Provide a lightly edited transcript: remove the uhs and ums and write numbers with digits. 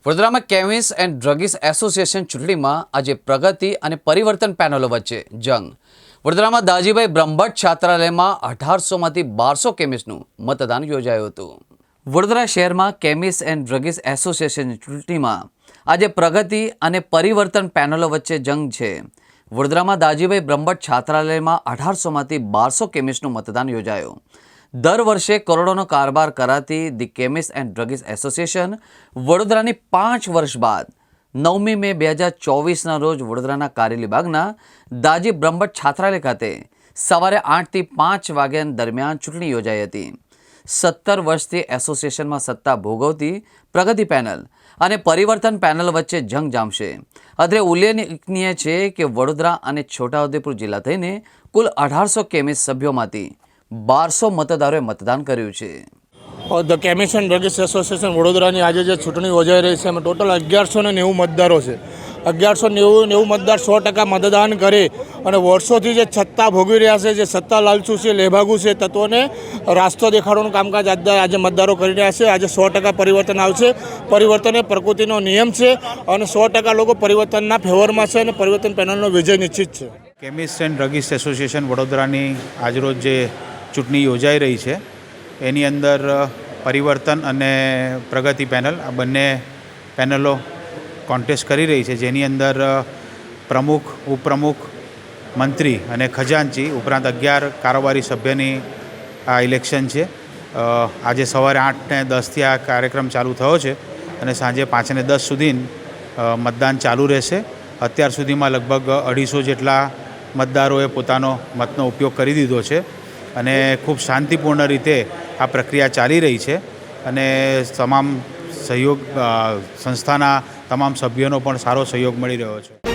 વડોદરામાં chemist and druggist association ચૂંટણીમાં આજે પ્રગતિ અને પરિવર્તન પેનલો વચ્ચે જંગ. વડોદરામાં દાજીભાઈ બ્રહ્મભટ્ટ છાત્રાલયમાં 1800માંથી 1200 કેમિસ્ટનું મતદાન યોજાયું હતું. વડોદરા શહેરમાં કેમિસ્ટ એન્ડ ડ્રગિસ્ટ એસોસિએશન ચૂંટણીમાં આજે પ્રગતિ અને પરિવર્તન પેનલો વચ્ચે જંગ છે. વડોદરામાં દાજીભાઈ બ્રહ્મભટ્ટ છાત્રાલયમાં 1800માંથી 1200 કેમિસ્ટનું મતદાન યોજાયું. દર વર્ષે કરોડોનો કારબાર કરાતી the chemist and druggist association વડોદરાની 5 વર્ષ બાદ 9મી મે 2024ના રોજ વડોદરાના કારેલીબાગના દાજી બ્રહ્મભટ્ટ છાત્રાલય ખાતે સવારે 8 થી 5 વાગ્યા દરમિયાન ચૂંટણી યોજાઈ હતી. 17 વર્ષથી એસોસિએશનમાં સત્તા ભોગવતી પ્રગતિ પેનલ અને પરિવર્તન પેનલ વચ્ચે જંગ જામશે. અત્રે ઉલ્લેખનીય છે કે વડોદરા અને છોટાઉદેપુર જિલ્લા થઈને કુલ 1800 કેમિસ્ટ સભ્યોમાંથી 1200 મતદારોએ મતદાન કર્યું છે. The chemist and druggist association વડોદરાની આજે જે ચૂંટણી યોજાઈ રહી છે એમાં ટોટલ 1190 મતદારો છે. 1190 મતદાર 100% મતદાન કરે અને વર્ષોથી જે સત્તા ભોગવી રહ્યા છે, જે સત્તા લાલચુ છે, લેભાગુ છે તત્વોને રાસ્તો દેખાડવાનું કામકાજ આજે મતદારો કરી રહ્યા છે. આજે 100% પરિવર્તન આવશે. પરિવર્તન એ પ્રકૃતિનો નિયમ છે અને 100% લોકો પરિવર્તનના ફેવરમાં છે અને પરિવર્તન પેનલનો વિજય નિશ્ચિત છે. કેમિસ્ટ એન્ડ ડ્રગિસ્ટ એસોસિએશન વડોદરાની આજરોજ જે ચૂંટણી યોજાઈ રહી છે એની અંદર પરિવર્તન અને પ્રગતિ પેનલ આ બંને પેનલો કોન્ટેસ્ટ કરી રહી છે, જેની અંદર પ્રમુખ, ઉપપ્રમુખ, મંત્રી અને ખજાનચી ઉપરાંત 11 કારોબારી સભ્યની આ ઇલેક્શન છે. આજે સવારે 8:10થી આ કાર્યક્રમ ચાલુ થયો છે અને સાંજે 5:10 સુધી મતદાન ચાલુ રહેશે. અત્યાર સુધીમાં લગભગ 250 જેટલા મતદારોએ પોતાનો મતનો ઉપયોગ કરી દીધો છે અને ખૂબ શાંતિપૂર્ણ રીતે આ પ્રક્રિયા ચાલી રહી છે અને તમામ સહયોગ સંસ્થાના તમામ સભ્યોનો પણ સારો સહયોગ મળી રહ્યો છે.